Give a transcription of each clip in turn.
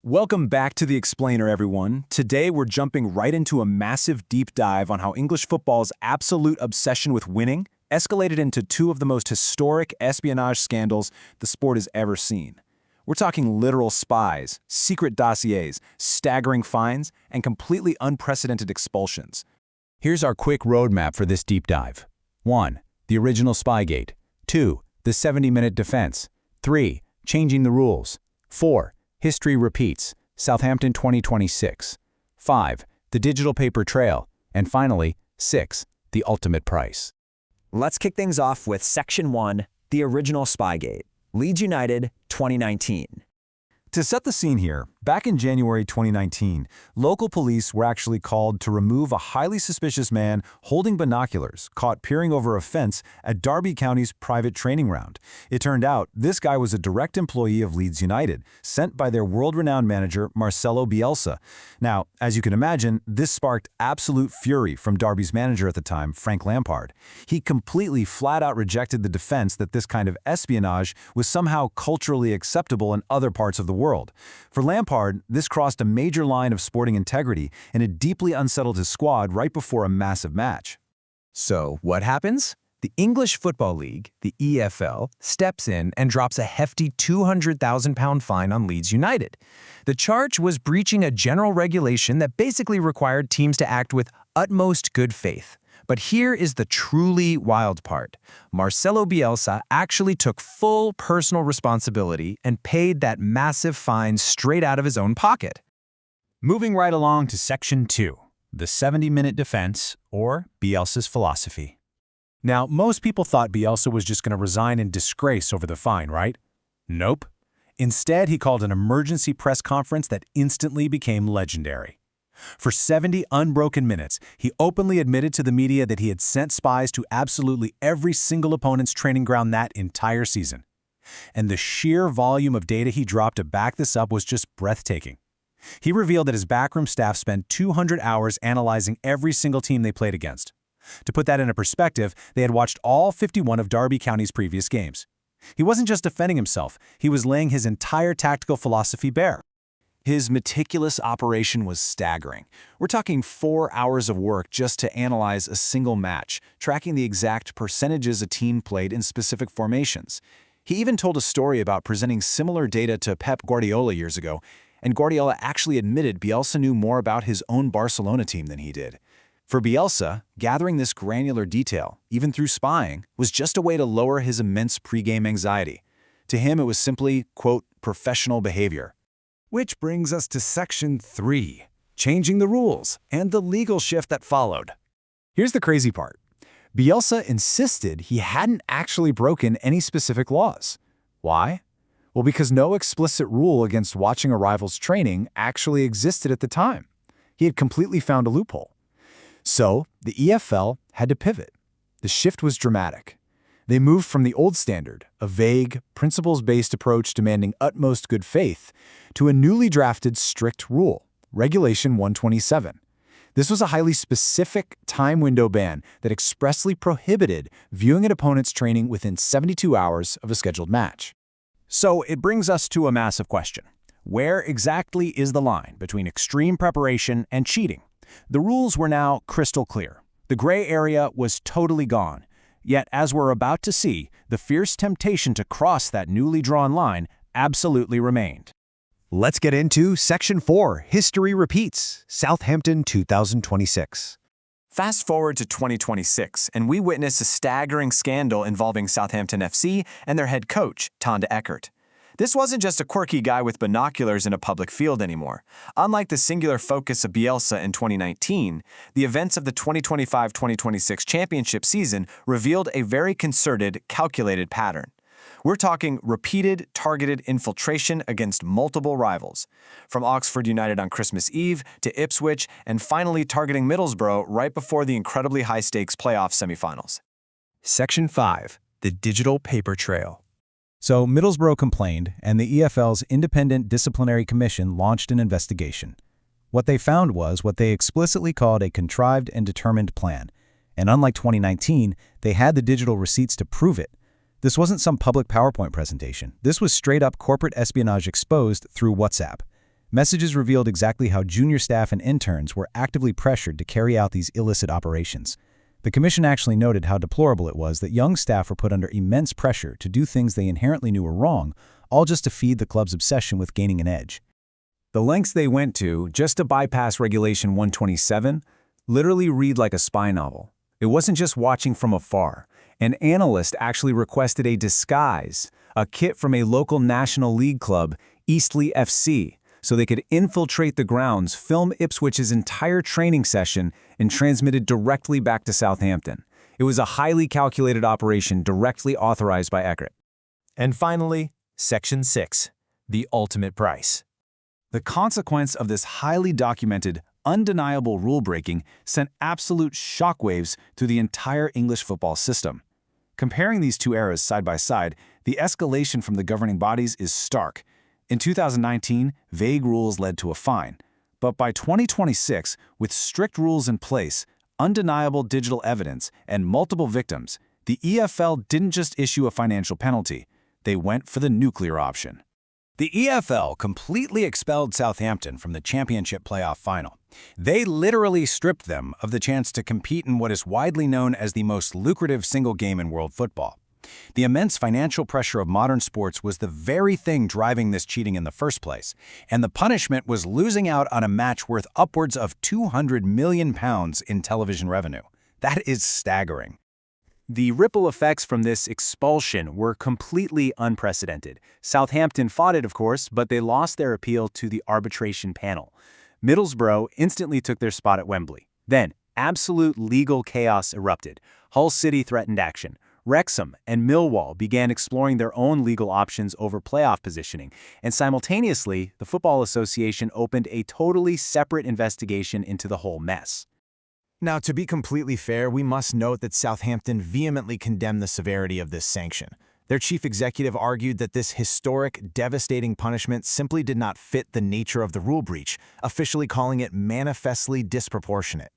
Welcome back to The Explainer, everyone. Today, we're jumping right into a massive deep dive on how English football's absolute obsession with winning escalated into two of the most historic espionage scandals the sport has ever seen. We're talking literal spies, secret dossiers, staggering fines, and completely unprecedented expulsions. Here's our quick roadmap for this deep dive. 1. The original Spygate. 2. The 70-minute defense. 3. Changing the rules. 4. History repeats. Southampton 2026. 5. The digital paper trail. And finally, 6. The ultimate price. Let's kick things off with Section 1, the original Spygate. Leeds United, 2019. To set the scene here, back in January 2019, local police were actually called to remove a highly suspicious man holding binoculars caught peering over a fence at Derby County's private training ground. It turned out this guy was a direct employee of Leeds United, sent by their world-renowned manager Marcelo Bielsa. Now, as you can imagine, this sparked absolute fury from Derby's manager at the time, Frank Lampard. He completely flat-out rejected the defense that this kind of espionage was somehow culturally acceptable in other parts of the world. For Lampard, this crossed a major line of sporting integrity and it deeply unsettled his squad right before a massive match. So, what happens? The English Football League, the EFL, steps in and drops a hefty £200,000 fine on Leeds United. The charge was breaching a general regulation that basically required teams to act with utmost good faith. But here is the truly wild part. Marcelo Bielsa actually took full personal responsibility and paid that massive fine straight out of his own pocket. Moving right along to Section 2, the 70-minute defense, or Bielsa's philosophy. Now, most people thought Bielsa was just going to resign in disgrace over the fine, right? Nope. Instead, he called an emergency press conference that instantly became legendary. For 70 unbroken minutes, he openly admitted to the media that he had sent spies to absolutely every single opponent's training ground that entire season. And the sheer volume of data he dropped to back this up was just breathtaking. He revealed that his backroom staff spent 200 hours analyzing every single team they played against. To put that into perspective, they had watched all 51 of Derby County's previous games. He wasn't just defending himself, he was laying his entire tactical philosophy bare. His meticulous operation was staggering. We're talking 4 hours of work just to analyze a single match, tracking the exact percentages a team played in specific formations. He even told a story about presenting similar data to Pep Guardiola years ago, and Guardiola actually admitted Bielsa knew more about his own Barcelona team than he did. For Bielsa, gathering this granular detail, even through spying, was just a way to lower his immense pre-game anxiety. To him, it was simply, quote, professional behavior. Which brings us to Section 3, changing the rules, and the legal shift that followed. Here's the crazy part. Bielsa insisted he hadn't actually broken any specific laws. Why? Well, because no explicit rule against watching a rival's training actually existed at the time. He had completely found a loophole. So, the EFL had to pivot. The shift was dramatic. They moved from the old standard, a vague, principles-based approach demanding utmost good faith, to a newly drafted strict rule, Regulation 127. This was a highly specific time window ban that expressly prohibited viewing an opponent's training within 72 hours of a scheduled match. So it brings us to a massive question. Where exactly is the line between extreme preparation and cheating? The rules were now crystal clear. The gray area was totally gone. Yet, as we're about to see, the fierce temptation to cross that newly drawn line absolutely remained. Let's get into Section 4, History Repeats, Southampton 2026. Fast forward to 2026, and we witness a staggering scandal involving Southampton FC and their head coach, Tanda Eckert. This wasn't just a quirky guy with binoculars in a public field anymore. Unlike the singular focus of Bielsa in 2019, the events of the 2025-2026 championship season revealed a very concerted, calculated pattern. We're talking repeated, targeted infiltration against multiple rivals, from Oxford United on Christmas Eve to Ipswich, and finally targeting Middlesbrough right before the incredibly high-stakes playoff semifinals. Section 5, the digital paper trail. So Middlesbrough complained, and the EFL's Independent Disciplinary Commission launched an investigation. What they found was what they explicitly called a contrived and determined plan. And unlike 2019, they had the digital receipts to prove it. This wasn't some public PowerPoint presentation. This was straight-up corporate espionage exposed through WhatsApp. Messages revealed exactly how junior staff and interns were actively pressured to carry out these illicit operations. The commission actually noted how deplorable it was that young staff were put under immense pressure to do things they inherently knew were wrong, all just to feed the club's obsession with gaining an edge. The lengths they went to just to bypass Regulation 127 literally read like a spy novel. It wasn't just watching from afar. An analyst actually requested a disguise, a kit from a local National League club, Eastleigh FC, so they could infiltrate the grounds, film Ipswich's entire training session, and transmit it directly back to Southampton. It was a highly calculated operation directly authorized by Eckert. And finally, Section 6, the ultimate price. The consequence of this highly documented, undeniable rule-breaking sent absolute shockwaves through the entire English football system. Comparing these two eras side by side, the escalation from the governing bodies is stark. In 2019, vague rules led to a fine. But by 2026, with strict rules in place, undeniable digital evidence, and multiple victims, the EFL didn't just issue a financial penalty. They went for the nuclear option. The EFL completely expelled Southampton from the Championship playoff final. They literally stripped them of the chance to compete in what is widely known as the most lucrative single game in world football. The immense financial pressure of modern sports was the very thing driving this cheating in the first place, and the punishment was losing out on a match worth upwards of £200 million in television revenue. That is staggering. The ripple effects from this expulsion were completely unprecedented. Southampton fought it, of course, but they lost their appeal to the arbitration panel. Middlesbrough instantly took their spot at Wembley. Then, absolute legal chaos erupted. Hull City threatened action. Wrexham and Millwall began exploring their own legal options over playoff positioning, and simultaneously, the Football Association opened a totally separate investigation into the whole mess. Now, to be completely fair, we must note that Southampton vehemently condemned the severity of this sanction. Their chief executive argued that this historic, devastating punishment simply did not fit the nature of the rule breach, officially calling it manifestly disproportionate.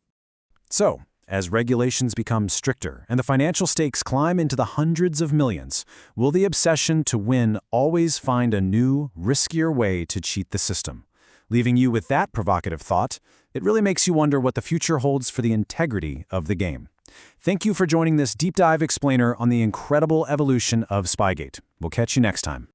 So, as regulations become stricter and the financial stakes climb into the hundreds of millions, will the obsession to win always find a new, riskier way to cheat the system? Leaving you with that provocative thought, it really makes you wonder what the future holds for the integrity of the game. Thank you for joining this deep dive explainer on the incredible evolution of Spygate. We'll catch you next time.